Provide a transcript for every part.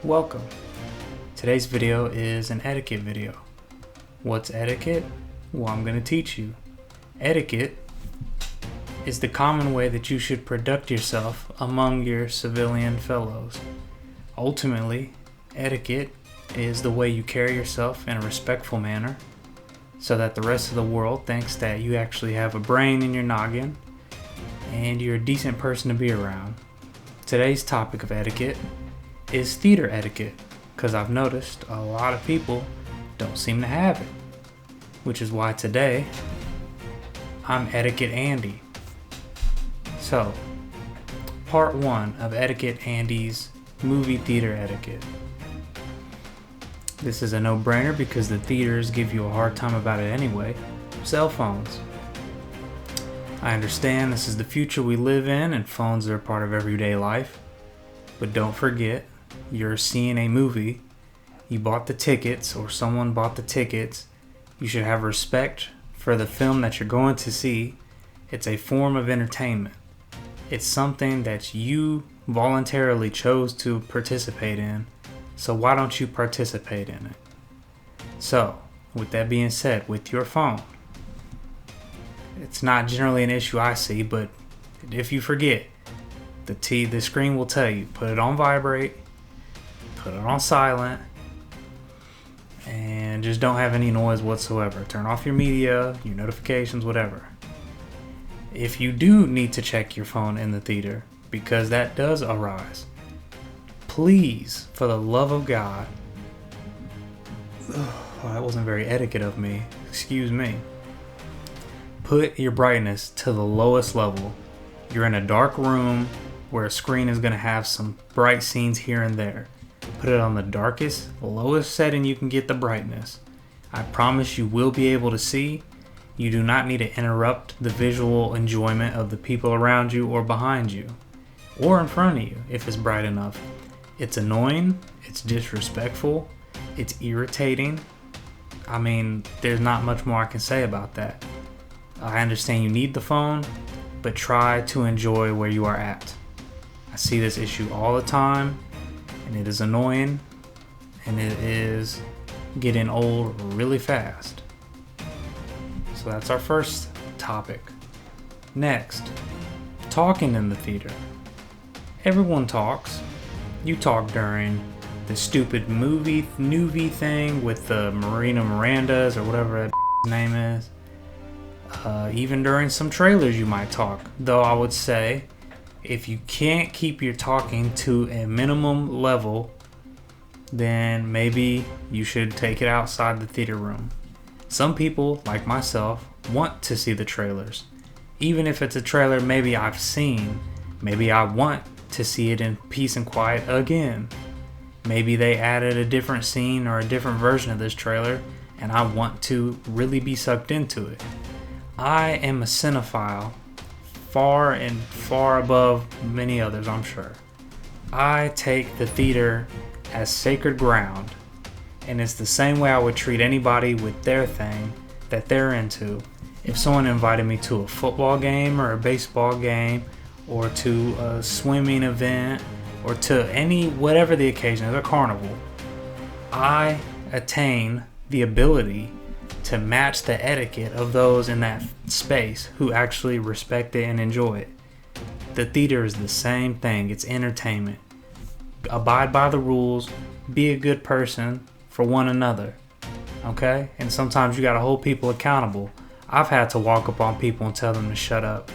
Welcome. Today's video is an etiquette video. What's etiquette? Well, I'm going to teach you. Etiquette is the common way that you should conduct yourself among your civilian fellows. Ultimately, etiquette is the way you carry yourself in a respectful manner so that the rest of the world thinks that you actually have a brain in your noggin and you're a decent person to be around. Today's topic of etiquette is theater etiquette, because I've noticed a lot of people don't seem to have it, which is why today I'm Etiquette Andy. So, part 1 of Etiquette Andy's movie theater etiquette. This is a no-brainer because the theaters give you a hard time about it anyway. Cell phones. I understand this is the future we live in and phones are a part of everyday life, but don't forget, you're seeing a movie, you bought the tickets or someone bought the tickets, you should have respect for the film that you're going to see. It's a form of entertainment. It's something that you voluntarily chose to participate in, so why don't you participate in it? So, with that being said, with your phone, it's not generally an issue I see, but if you forget, the screen will tell you, put it on vibrate, put it on silent, and just don't have any noise whatsoever. Turn off your media, your notifications, whatever. If you do need to check your phone in the theater, because that does arise, please, for the love of God, that wasn't very etiquette of me, excuse me, put your brightness to the lowest level. You're in a dark room where a screen is going to have some bright scenes here and there. Put it on the darkest, lowest setting you can get the brightness. I promise you will be able to see. You do not need to interrupt the visual enjoyment of the people around you or behind you or in front of you if it's bright enough. It's annoying, it's disrespectful, it's irritating. I mean, there's not much more I can say about that. I understand you need the phone, but try to enjoy where you are at. I see this issue all the time, and it is annoying, and it is getting old really fast. So that's our first topic. Next, talking in the theater. Everyone talks. You talk during the stupid movie thing with the Marina Mirandas or whatever that name is. Even during some trailers you might talk. Though I would say, if you can't keep your talking to a minimum level, then maybe you should take it outside the theater room. Some people, like myself, want to see the trailers. Even if it's a trailer maybe I've seen, maybe I want to see it in peace and quiet again. Maybe they added a different scene or a different version of this trailer, and I want to really be sucked into it. I am a cinephile, far and far above many others, I'm sure. I take the theater as sacred ground, and it's the same way I would treat anybody with their thing that they're into. If someone invited me to a football game or a baseball game or to a swimming event or to any, whatever the occasion is, a carnival, I attain the ability to match the etiquette of those in that space who actually respect it and enjoy it. The theater is the same thing. It's entertainment. Abide by the rules. Be a good person for one another. Okay? And sometimes you gotta hold people accountable. I've had to walk up on people and tell them to shut up.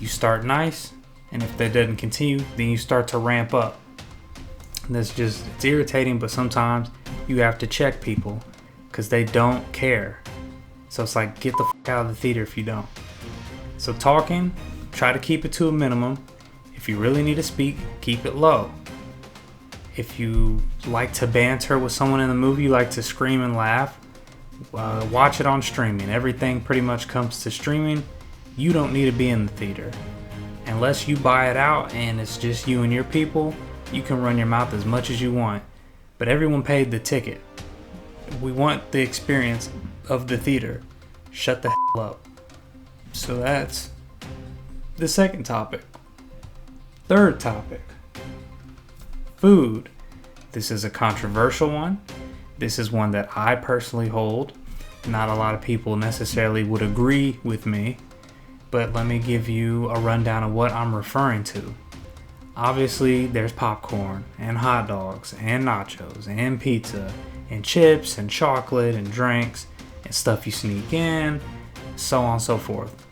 You start nice, and if that doesn't continue, then you start to ramp up. And it's irritating, but sometimes you have to check people because they don't care. So it's like, get the fuck out of the theater if you don't. So talking, try to keep it to a minimum. If you really need to speak, keep it low. If you like to banter with someone in the movie, you like to scream and laugh, watch it on streaming. Everything pretty much comes to streaming. You don't need to be in the theater. Unless you buy it out and it's just you and your people, you can run your mouth as much as you want. But everyone paid the ticket. We want the experience of the theater. Shut the hell up. So that's the second topic. Third topic. Food. This is a controversial one. This is one that I personally hold. Not a lot of people necessarily would agree with me, but let me give you a rundown of what I'm referring to. Obviously, there's popcorn and hot dogs and nachos and pizza and chips and chocolate and drinks and stuff you sneak in, so on and so forth.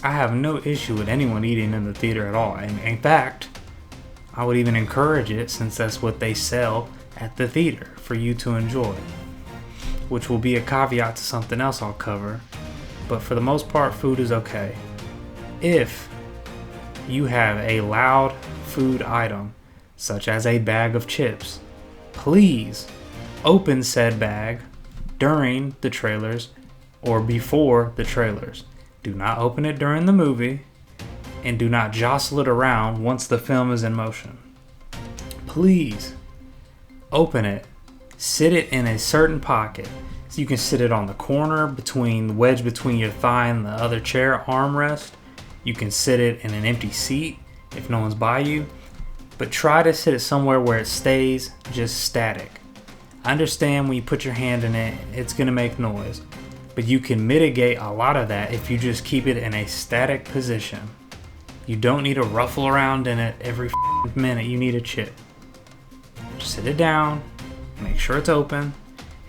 I have no issue with anyone eating in the theater at all. And in fact, I would even encourage it, since that's what they sell at the theater for you to enjoy, which will be a caveat to something else I'll cover. But for the most part, food is okay. If you have a loud food item, such as a bag of chips, please open said bag during the trailers or before the trailers. Do not open it during the movie, and do not jostle it around once the film is in motion. Please open it, sit it in a certain pocket. So you can sit it on the corner between the wedge between your thigh and the other chair armrest. You can sit it in an empty seat if no one's by you, but try to sit it somewhere where it stays just static. I understand when you put your hand in it, it's gonna make noise, but you can mitigate a lot of that if you just keep it in a static position. You don't need to ruffle around in it every minute you need a chip. Just sit it down, make sure it's open,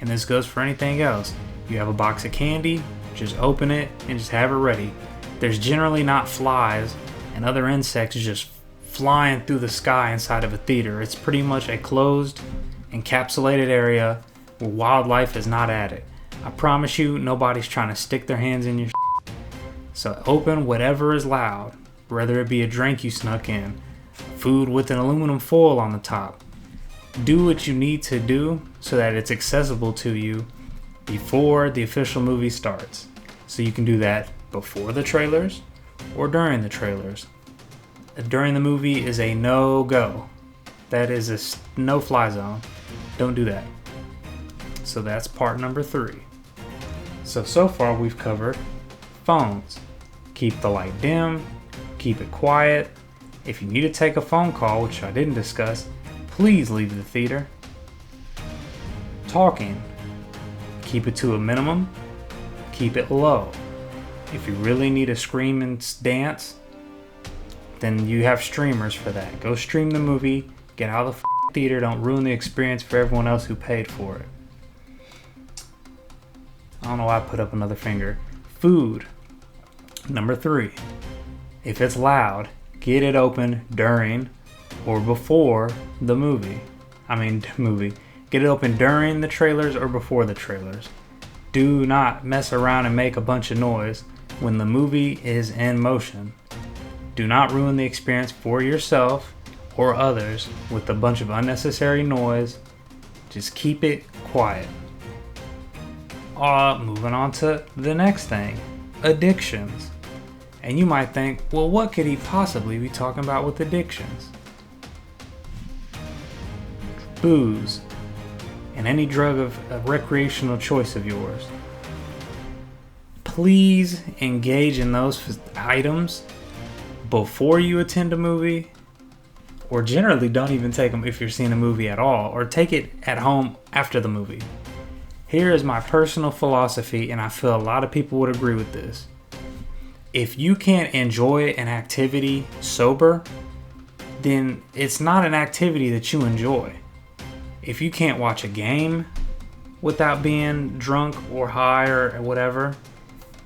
and this goes for anything else. You have a box of candy, just open it and just have it ready. There's generally not flies and other insects just flying through the sky inside of a theater. It's pretty much a closed, encapsulated area where wildlife is not at it. I promise you, nobody's trying to stick their hands in your So open whatever is loud, whether it be a drink you snuck in, food with an aluminum foil on the top. Do what you need to do so that it's accessible to you before the official movie starts. So you can do that before the trailers or during the trailers. During the movie is a no-go. That is a no-fly zone. Don't do that. So that's part number 3. So far we've covered phones. Keep the light dim, keep it quiet. If you need to take a phone call, which I didn't discuss, please leave the theater. Talking. Keep it to a minimum. Keep it low. If you really need to scream and dance, then you have streamers for that. Go stream the movie. Get out of the theater. Don't ruin the experience for everyone else who paid for it. I don't know why I put up another finger. Food. Number 3. If it's loud, get it open during or before the movie. Get it open during the trailers or before the trailers. Do not mess around and make a bunch of noise when the movie is in motion. Do not ruin the experience for yourself or others with a bunch of unnecessary noise. Just keep it quiet. Moving on to the next thing, addictions. And you might think, well, what could he possibly be talking about with addictions? Booze and any drug of a recreational choice of yours. Please engage in those items before you attend a movie, or generally don't even take them if you're seeing a movie at all, or take it at home after the movie. Here is my personal philosophy, and I feel a lot of people would agree with this. If you can't enjoy an activity sober, then it's not an activity that you enjoy. If you can't watch a game without being drunk or high or whatever,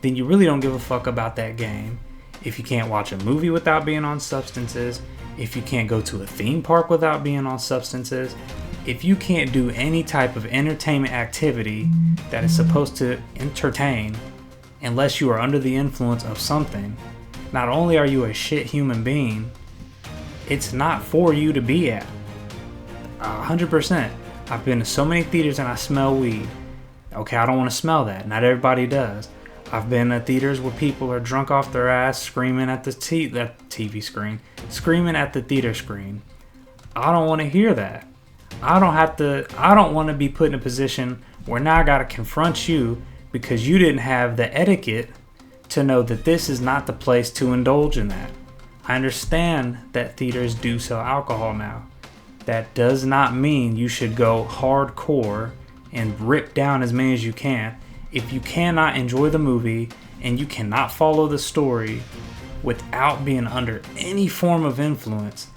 then you really don't give a fuck about that game. If you can't watch a movie without being on substances, if you can't go to a theme park without being on substances, if you can't do any type of entertainment activity that is supposed to entertain unless you are under the influence of something, not only are you a shit human being, it's not for you to be at. 100%. I've been to so many theaters and I smell weed. Okay, I don't want to smell that. Not everybody does. I've been at theaters where people are drunk off their ass screaming at the TV screen, screaming at the theater screen. I don't want to hear that. I don't want to be put in a position where now I got to confront you because you didn't have the etiquette to know that this is not the place to indulge in that. I understand that theaters do sell alcohol now, That does not mean you should go hardcore and rip down as many as you can. If you cannot enjoy the movie and you cannot follow the story without being under any form of influence,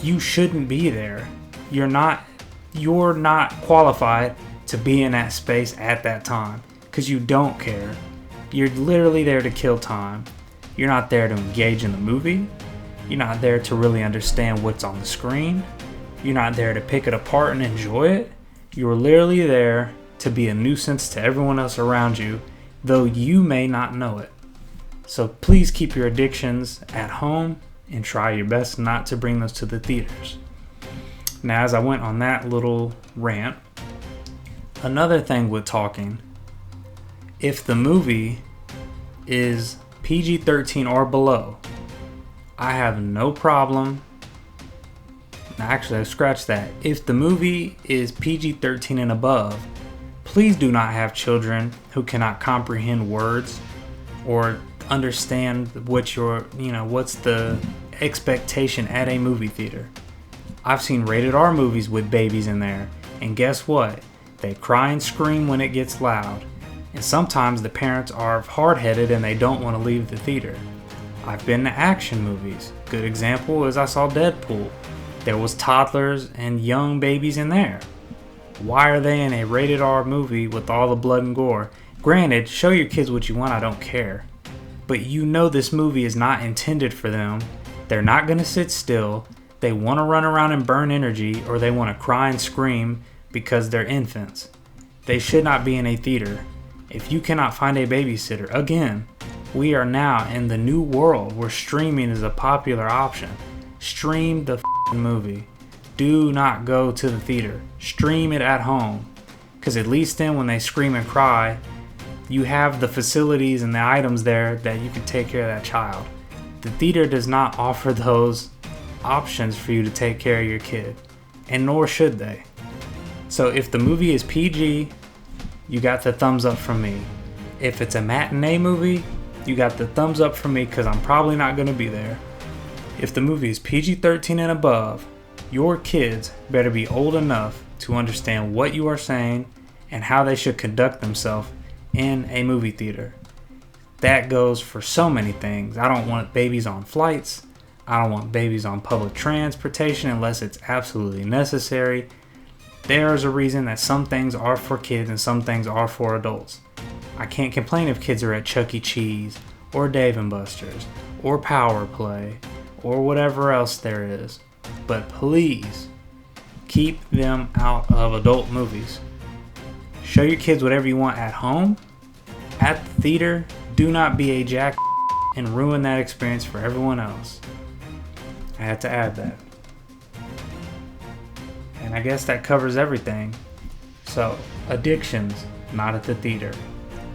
you shouldn't be there. You're not qualified to be in that space at that time because you don't care. You're literally there to kill time. You're not there to engage in the movie. You're not there to really understand what's on the screen. You're not there to pick it apart and enjoy it. You're literally there to be a nuisance to everyone else around you, though you may not know it. So please keep your addictions at home and try your best not to bring those to the theaters. Now, as I went on that little rant, another thing with talking, if the movie is PG-13 or below, I have no problem. Actually, scratch that. If the movie is PG-13 and above, please do not have children who cannot comprehend words or understand what's the expectation at a movie theater. I've seen rated R movies with babies in there, and guess what? They cry and scream when it gets loud. And sometimes the parents are hard-headed and they don't want to leave the theater. I've been to action movies. Good example is I saw Deadpool. There was toddlers and young babies in there. Why are they in a rated R movie with all the blood and gore? Granted, show your kids what you want, I don't care. But you know this movie is not intended for them. They're not going to sit still. They want to run around and burn energy, or they want to cry and scream because they're infants. They should not be in a theater. If you cannot find a babysitter, again, we are now in the new world where streaming is a popular option. Stream the movie. Do not go to the theater. Stream it at home. Because at least then when they scream and cry, you have the facilities and the items there that you can take care of that child. The theater does not offer those options for you to take care of your kid. And nor should they. So if the movie is PG, you got the thumbs up from me. If it's a matinee movie, you got the thumbs up from me because I'm probably not going to be there. If the movie is PG-13 and above, your kids better be old enough to understand what you are saying and how they should conduct themselves in a movie theater. That goes for so many things. I don't want babies on flights. I don't want babies on public transportation unless it's absolutely necessary. There's a reason that some things are for kids and some things are for adults. I can't complain if kids are at Chuck E. Cheese or Dave & Buster's or Power Play or whatever else there is. But please, keep them out of adult movies. Show your kids whatever you want at home. At the theater, do not be a jack and ruin that experience for everyone else. I had to add that. And I guess that covers everything. So, addictions, not at the theater.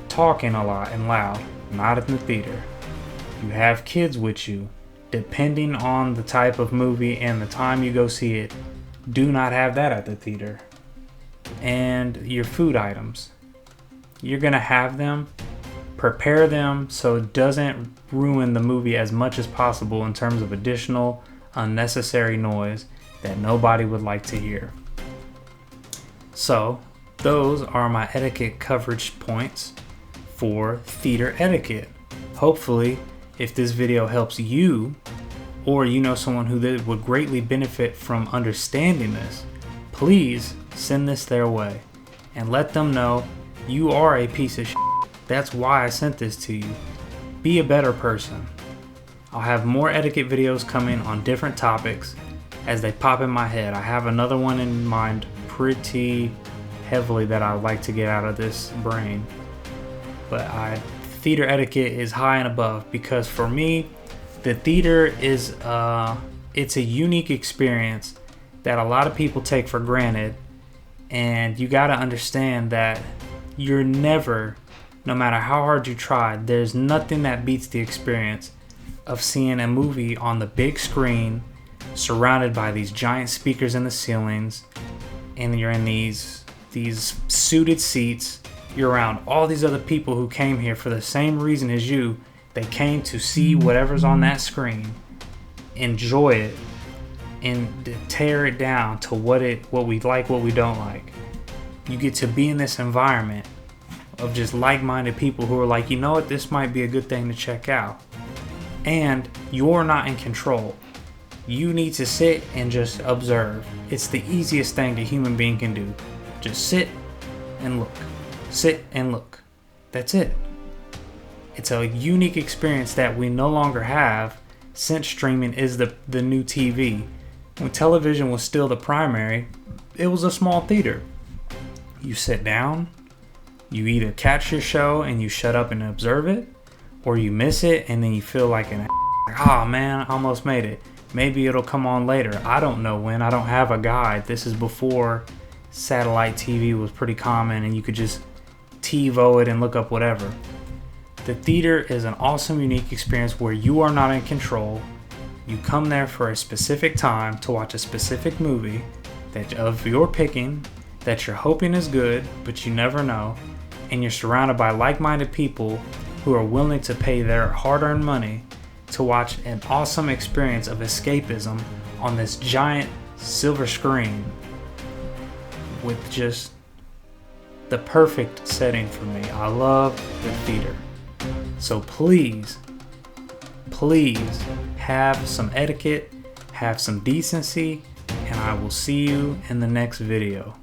Talking a lot and loud, not at the theater. You have kids with you. Depending on the type of movie and the time you go see it, do not have that at the theater. And your food items. You're going to have them. Prepare them so it doesn't ruin the movie as much as possible in terms of additional unnecessary noise that nobody would like to hear. So, those are my etiquette coverage points for theater etiquette. Hopefully, if this video helps you, or you know someone who would greatly benefit from understanding this, please send this their way and let them know you are a piece of shit. That's why I sent this to you. Be a better person. I'll have more etiquette videos coming on different topics as they pop in my head. I have another one in mind pretty heavily that I'd like to get out of this brain. But theater etiquette is high and above because for me, the theater is it's a unique experience that a lot of people take for granted, and you got to understand that you're never, no matter how hard you try, there's nothing that beats the experience of seeing a movie on the big screen surrounded by these giant speakers in the ceilings, and you're in these suited seats. You're around all these other people who came here for the same reason as you. They came to see whatever's on that screen, enjoy it, and tear it down to what we like, what we don't like. You get to be in this environment of just like-minded people who are like, you know what, this might be a good thing to check out. And you're not in control. You need to sit and just observe. It's the easiest thing a human being can do. Just sit and look. Sit and look. That's it. It's a unique experience that we no longer have since streaming is the new TV. When television was still the primary, it was a small theater. You sit down, you either catch your show and you shut up and observe it, or you miss it and then you feel like oh man, I almost made it. Maybe it'll come on later. I don't know when. I don't have a guide. This is before satellite TV was pretty common and you could just TiVo it and look up whatever. The theater is an awesome, unique experience where you are not in control. You come there for a specific time to watch a specific movie that of your picking, that you're hoping is good, but you never know. And you're surrounded by like-minded people who are willing to pay their hard-earned money to watch an awesome experience of escapism on this giant silver screen with just the perfect setting for me. I love the theater. So please have some etiquette, have some decency, and I will see you in the next video.